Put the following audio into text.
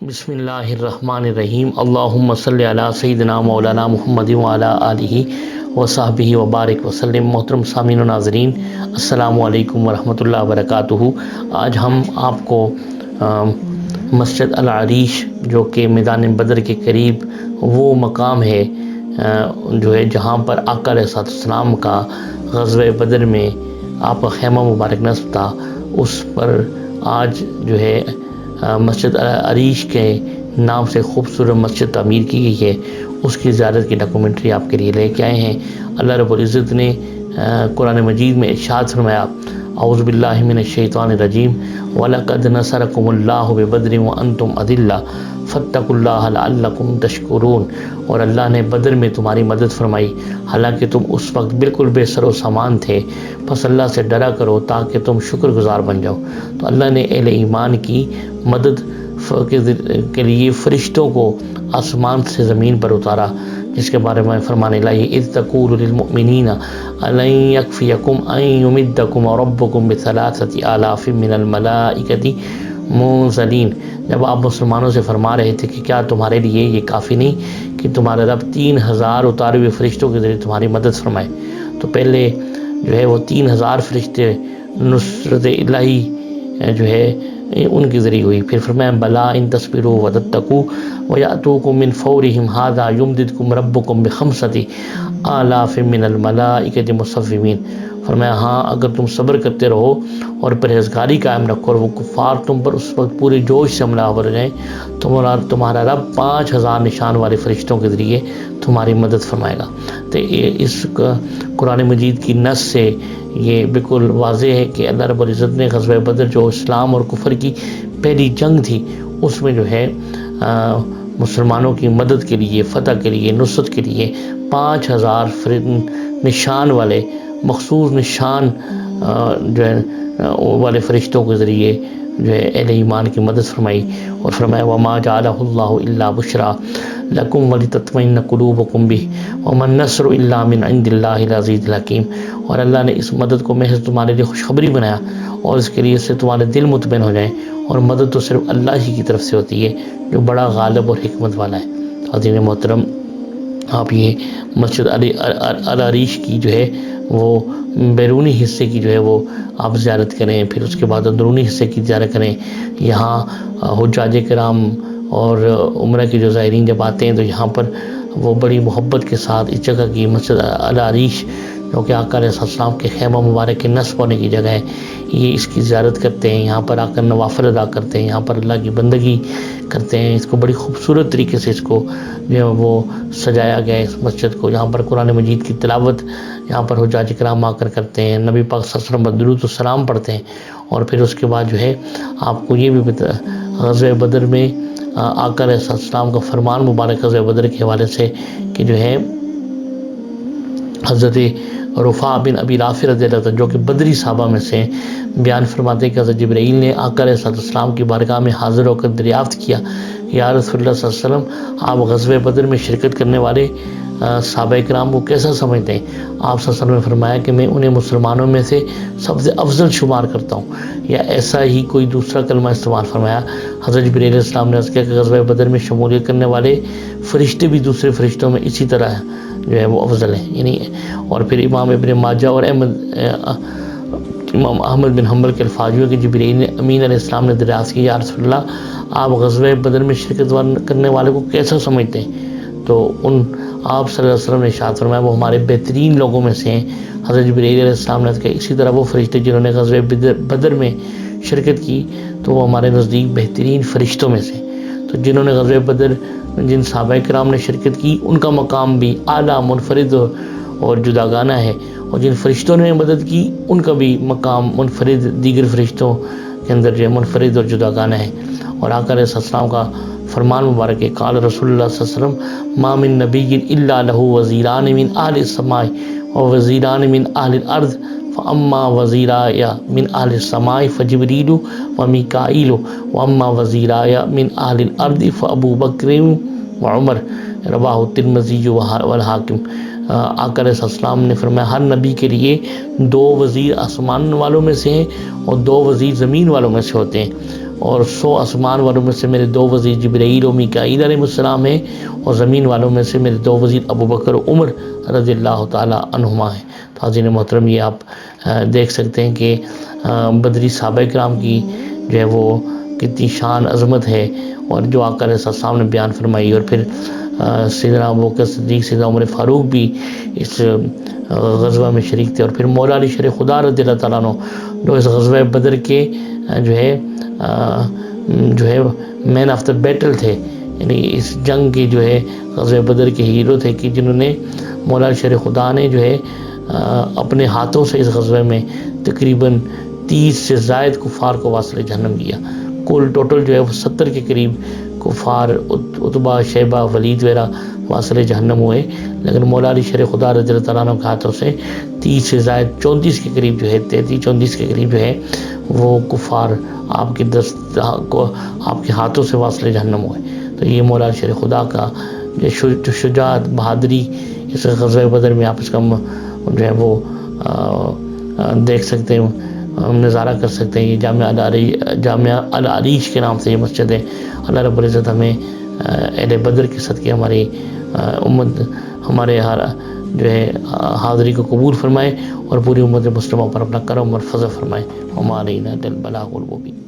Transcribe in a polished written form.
بسم اللہ الرحمن الرحیم اللہم صلی علی سیدنا مولانا محمد وعلی آلہ وصحبہ وبارک وسلم۔ محترم سامعین و ناظرین، السلام علیکم ورحمۃ اللہ وبرکاتہ۔ آج ہم آپ کو مسجد العریش جو کہ میدان بدر کے قریب وہ مقام ہے جو ہے جہاں پر آقا علیہ السلام کا غزوہ بدر میں آپ کا خیمہ مبارک نصب تھا، اس پر آج جو ہے مسجد العریش کے نام سے خوبصورت مسجد تعمیر کی گئی ہے۔ اس کی زیارت کی ڈاکومنٹری آپ کے لیے لے کے آئے ہیں۔ اللہ رب العزت نے قرآن مجید میں ارشاد فرمایا، اعوذ باللہ من الشیطان الرجیم، وَلَقَدْ نَصَرَكُمُ اللَّهُ بِبَدْرٍ وَأَنْتُمْ أَذِلَّةٌ فَاتَّقُوا اللَّهَ لَعَلَّكُمْ تَشْكُرُونَ۔ اور اللہ نے بدر میں تمہاری مدد فرمائی حالانکہ تم اس وقت بالکل بے سر و سامان تھے، بس اللہ سے ڈرا کرو تاکہ تم شکر گزار بن جاؤ۔ تو اللہ نے اہل ایمان کی مدد کے لیے فرشتوں کو آسمان سے زمین پر اتارا، جس کے بارے میں فرمانے لگے، اذ تقول للمؤمنین الن یکفیکم ان یمدکم ربکم بثلاثۃ آلاف من الملائکۃ منزلین۔ جب آپ مسلمانوں سے فرما رہے تھے کہ کیا تمہارے لیے یہ کافی نہیں کہ تمہارا رب 3000 اتارے ہوئے فرشتوں کے ذریعے تمہاری مدد فرمائے۔ تو پہلے جو ہے وہ 3000 فرشتے نصرت الہی جو ہے ان کے ذریعے ہوئی۔ پھر فرمایا بلا ان تصبروا وتتقوا ویأتوکم من فورہم ھذا یمددکم ربکم بخمسۃ آلاف من الملائکۃ مصومین۔ فرمایا ہاں اگر تم صبر کرتے رہو اور پرہیزگاری قائم رکھو اور وہ کفار تم پر اس وقت پورے جوش سے حملہ آور ہو جائیں، تمہارا رب 5000 نشان والے فرشتوں کے ذریعے تمہاری مدد فرمائے گا۔ تو اس قرآن مجید کی نص سے یہ بالکل واضح ہے کہ اللہ رب العزت نے غزوہ بدر جو اسلام اور کفر کی پہلی جنگ تھی، اس میں جو ہے مسلمانوں کی مدد کے لیے، فتح کے لیے، نصرت کے لیے 5000 نشان والے مخصوص نشان جو ہے والے فرشتوں کے ذریعے جو ہے اہل ایمان کی مدد فرمائی۔ اور فرمایا وما جعلہ اللہ الا بشرا لکم ولتطمئن قلوبکم بہ وما النصر الا من عند اللہ العزیز الحکیم۔ اور اللہ نے اس مدد کو محض تمہارے لیے خوشخبری بنایا اور اس کے لیے سے تمہارے دل مطمئن ہو جائیں، اور مدد تو صرف اللہ ہی کی طرف سے ہوتی ہے جو بڑا غالب اور حکمت والا ہے۔ حضرت محترم، آپ یہ مسجد العریش کی جو ہے وہ بیرونی حصے کی جو ہے وہ آپ زیارت کریں، پھر اس کے بعد اندرونی حصے کی زیارت کریں۔ یہاں حجاج کرام اور عمرہ کے جو زائرین جب آتے ہیں تو یہاں پر وہ بڑی محبت کے ساتھ اس جگہ کی مسجد العریش جو کہ آقا علیہ السلام کے خیمہ مبارک کے نصب ہونے کی جگہ ہے، یہ اس کی زیارت کرتے ہیں، یہاں پر آ کر نوافل ادا کرتے ہیں، یہاں پر اللہ کی بندگی کرتے ہیں۔ اس کو بڑی خوبصورت طریقے سے اس کو جو ہے وہ سجایا گیا ہے اس مسجد کو۔ یہاں پر قرآن مجید کی تلاوت یہاں پر حجاج کرام آ کر کرتے ہیں، نبی پاک صلی اللہ علیہ وسلم درود و سلام پڑھتے ہیں، اور پھر اس کے بعد جو ہے آپ کو یہ بھی غزوہ بدر میں آقا علیہ السلام کا فرمان مبارک غزوہ بدر کے حوالے سے کہ جو ہے حضرت رفاع بن ابی رافع رضی اللہ عنہ جو کہ بدری صحابہ میں سے بیان فرماتے ہیں کہ حضرت جبرائیل نے آقا علیہ السلام کی بارگاہ میں حاضر ہو کر دریافت کیا، یا رسول اللہ صلی اللہ علیہ وسلم آپ غزوہ بدر میں شرکت کرنے والے صحابہ کرام کو کیسا سمجھتے ہیں؟ آپ صلی اللہ علیہ وسلم نے فرمایا کہ میں انہیں مسلمانوں میں سے سب سے افضل شمار کرتا ہوں، یا ایسا ہی کوئی دوسرا کلمہ استعمال فرمایا۔ حضرت جبرائیل علیہ السلام نے عرض کیا کہ غزوہ بدر میں شمولیت کرنے والے فرشتے بھی دوسرے فرشتوں میں اسی طرح جو ہے وہ افضل ہیں، یعنی۔ اور پھر امام ابن ماجہ اور امام احمد بن حنبل کے الفاظ ہوئے کہ جبرائیل امین علیہ السلام نے دریافت کی، یا رسول اللہ آپ غزوہ بدر میں شرکت کرنے والے کو کیسا سمجھتے ہیں؟ تو آپ صلی اللہ علیہ وسلم نے ارشاد فرمایا وہ ہمارے بہترین لوگوں میں سے ہیں۔ حضرت جبرائیل علیہ السلام نے کہا اسی طرح وہ فرشتے جنہوں نے غزوہ بدر میں شرکت کی تو وہ ہمارے نزدیک بہترین فرشتوں میں سے۔ تو جنہوں نے غزوہ بدر جن صحابہ کرام نے شرکت کی ان کا مقام بھی اعلیٰ، منفرد اور جداگانہ ہے، اور جن فرشتوں نے مدد کی ان کا بھی مقام منفرد دیگر فرشتوں کے اندر جو ہے منفرد اور جداگانہ ہے۔ اور آقا علیہ السلام کا فرمان مبارک ہے، قال رسول اللہ صلی اللہ علیہ وسلم ما من نبی الا له وزیران من اہل السماء ووزیران من اہل الارض فاما وزیرایا من اہل السماء فجبریل ومیکائیل واما وزیرایا من اہل الارض فابو بکر وعمر، رواہ الترمذی والحاکم۔ آقا علیہ السلام نے فرمایا ہر نبی کے لیے 2 وزیر آسمان والوں میں سے ہیں اور 2 وزیر زمین والوں میں سے ہوتے ہیں، اور 100 آسمان والوں میں سے میرے 2 وزیر جبرائیل و میکائیل علیہ السلام ہیں، اور زمین والوں میں سے میرے 2 وزیر ابو بکر و عمر رضی اللہ تعالی عنہما ہیں۔ تو حاضرین محترم، یہ آپ دیکھ سکتے ہیں کہ بدری صحابہ کرام کی جو ہے وہ کتنی شان عظمت ہے، اور جو آقا علیہ السلام نے بیان فرمائی۔ اور پھر سیدنا ابوبکر صدیق، سیدنا عمر فاروق بھی اس غزوہ میں شریک تھے، اور پھر مولا علی شیر خدا رضی اللہ تعالیٰ عنہ جو اس غزوہ بدر کے جو ہے مین آف دا بیٹل تھے، یعنی اس جنگ کی جو ہے غزوہ بدر کے ہیرو تھے، کہ جنہوں نے مولا علی شیر خدا نے جو ہے اپنے ہاتھوں سے اس غزوہ میں تقریباً 30 سے زائد کفار کو واصل جہنم کیا۔ کل ٹوٹل جو ہے وہ 70 کے قریب کفار، عتبہ، شیبہ، ولید وغیرہ واصل جہنم ہوئے، لیکن مولا علی شیر خدا رضی اللہ تعالیٰ عنہ کے ہاتھوں سے 30 سے زائد 34 کے قریب جو ہے 33-34 کے قریب جو ہے وہ کفار آپ کے ہاتھوں سے واصل جہنم ہوئے۔ تو یہ مولا علی شیر خدا کا جو شجاعت، بہادری اس غزوہ بدر میں آپ اس کا جو ہے وہ دیکھ سکتے ہیں، نظارہ کر سکتے ہیں۔ یہ جامعہ العریش کے نام سے یہ مسجد ہے۔ اللہ رب العزت ہمیں اہل بدر کے صدقے ہماری امت، ہمارے جو ہے حاضری کو قبول فرمائے، اور پوری امت مسلموں پر اپنا کرم اور فضل فرمائے۔ ہمارے البلاغ المبین۔